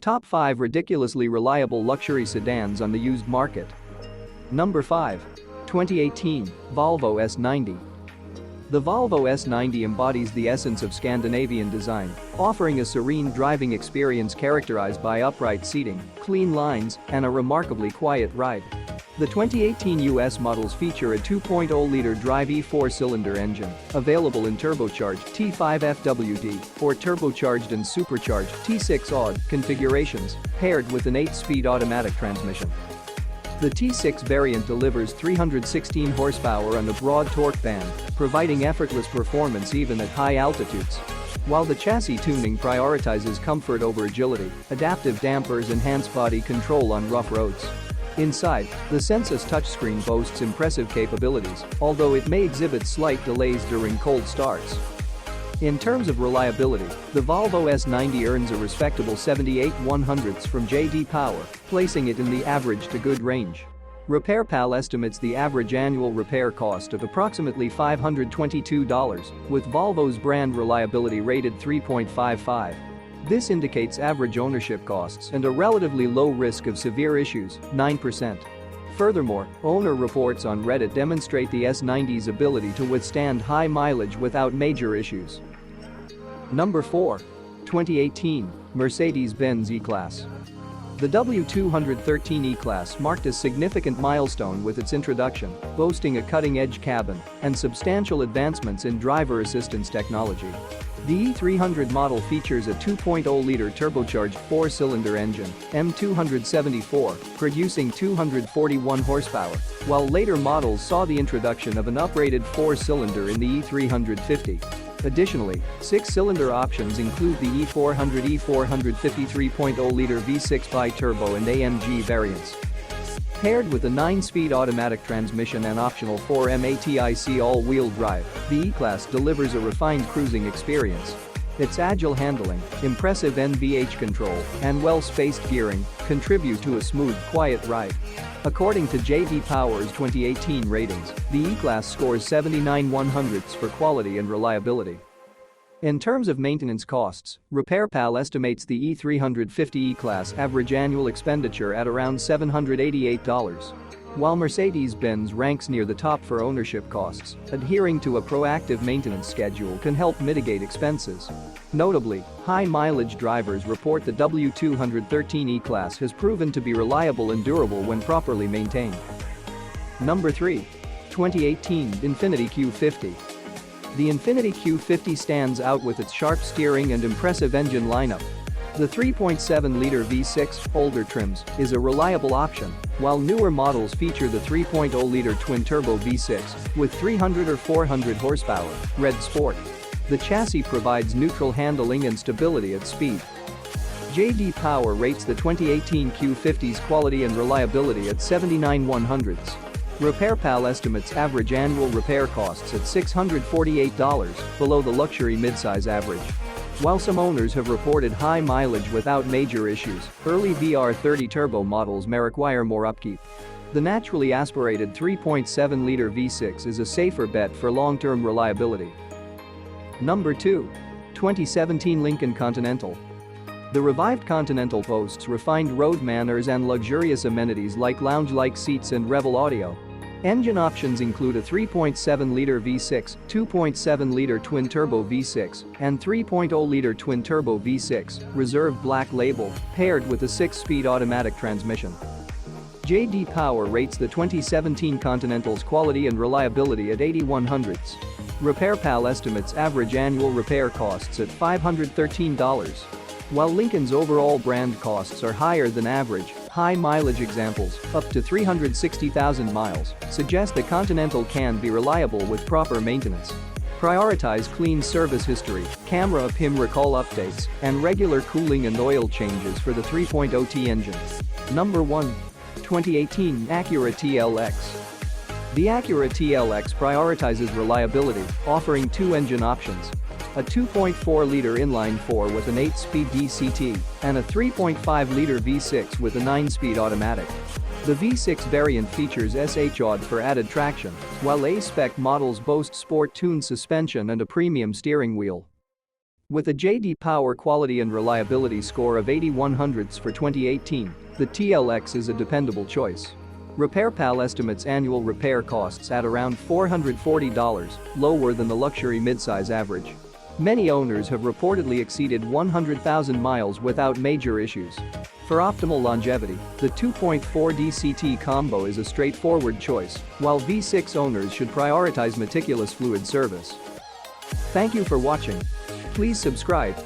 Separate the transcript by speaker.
Speaker 1: Top 5 ridiculously reliable luxury sedans on the used market. Number 5. 2018 Volvo S90. The Volvo S90 embodies the essence of Scandinavian design, offering a serene driving experience characterized by upright seating, clean lines, and a remarkably quiet ride. The 2018 US models feature a 2.0-liter drive E4-cylinder engine, available in turbocharged T5 FWD or turbocharged and supercharged T6 AUD configurations, paired with an 8-speed automatic transmission. The T6 variant delivers 316 horsepower and a broad torque band, providing effortless performance even at high altitudes. While the chassis tuning prioritizes comfort over agility, adaptive dampers enhance body control on rough roads. Inside, the Sensus touchscreen boasts impressive capabilities, although it may exhibit slight delays during cold starts. In terms of reliability, the Volvo S90 earns a respectable 78/100ths from J.D. Power, placing it in the average to good range. RepairPal estimates the average annual repair cost of approximately $522, with Volvo's brand reliability rated 3.55. This indicates average ownership costs and a relatively low risk of severe issues, 9%. Furthermore, owner reports on Reddit demonstrate the S90's ability to withstand high mileage without major issues. Number 4. 2018 Mercedes-Benz E-Class. The W213 E-Class marked a significant milestone with its introduction, boasting a cutting-edge cabin and substantial advancements in driver assistance technology. The E300 model features a 2.0-liter turbocharged 4-cylinder engine, M274, producing 241 horsepower, while later models saw the introduction of an uprated 4-cylinder in the E350. Additionally, 6-cylinder options include the E400 E450 3.0-liter V6 bi-turbo and AMG variants. Paired with a 9-speed automatic transmission and optional 4MATIC all-wheel drive, the E-Class delivers a refined cruising experience. Its agile handling, impressive NVH control, and well-spaced gearing contribute to a smooth, quiet ride. According to J.D. Power's 2018 ratings, the E-Class scores 79/100ths for quality and reliability. In terms of maintenance costs, RepairPal estimates the E350 E-Class average annual expenditure at around $788. While Mercedes-Benz ranks near the top for ownership costs, adhering to a proactive maintenance schedule can help mitigate expenses. Notably, high-mileage drivers report the W213 E-Class has proven to be reliable and durable when properly maintained. Number 3. 2018 Infiniti Q50. The Infiniti Q50 stands out with its sharp steering and impressive engine lineup. The 3.7-liter V6, older trims, is a reliable option, while newer models feature the 3.0-liter twin-turbo V6 with 300 or 400 horsepower, Red Sport. The chassis provides neutral handling and stability at speed. J.D. Power rates the 2018 Q50's quality and reliability at 79/100ths. RepairPal estimates average annual repair costs at $648, below the luxury midsize average. While some owners have reported high mileage without major issues, early VR30 turbo models may require more upkeep. The naturally aspirated 3.7-liter V6 is a safer bet for long-term reliability. Number 2. 2017 Lincoln Continental. The revived Continental boasts refined road manners and luxurious amenities like lounge-like seats and Revel audio. Engine options include a 3.7-liter V6, 2.7-liter twin-turbo V6, and 3.0-liter twin-turbo V6, reserved black label, paired with a 6-speed automatic transmission. J.D. Power rates the 2017 Continental's quality and reliability at 80/100ths. RepairPal estimates average annual repair costs at $513. While Lincoln's overall brand costs are higher than average, high-mileage examples, up to 360,000 miles, suggest the Continental can be reliable with proper maintenance. Prioritize clean service history, camera PIM recall updates, and regular cooling and oil changes for the 3.0T engine. Number 1. 2018 Acura TLX. The Acura TLX prioritizes reliability, offering 2 engine options: a 2.4-liter inline-4 with an 8-speed DCT, and a 3.5-liter V6 with a 9-speed automatic. The V6 variant features SH-AUD for added traction, while A-spec models boast sport-tuned suspension and a premium steering wheel. With a JD Power quality and reliability score of 81 for 2018, the TLX is a dependable choice. RepairPal estimates annual repair costs at around $440, lower than the luxury midsize average. Many owners have reportedly exceeded 100,000 miles without major issues. For optimal longevity, the 2.4 DCT combo is a straightforward choice, while V6 owners should prioritize meticulous fluid service. Thank you for watching. Please subscribe,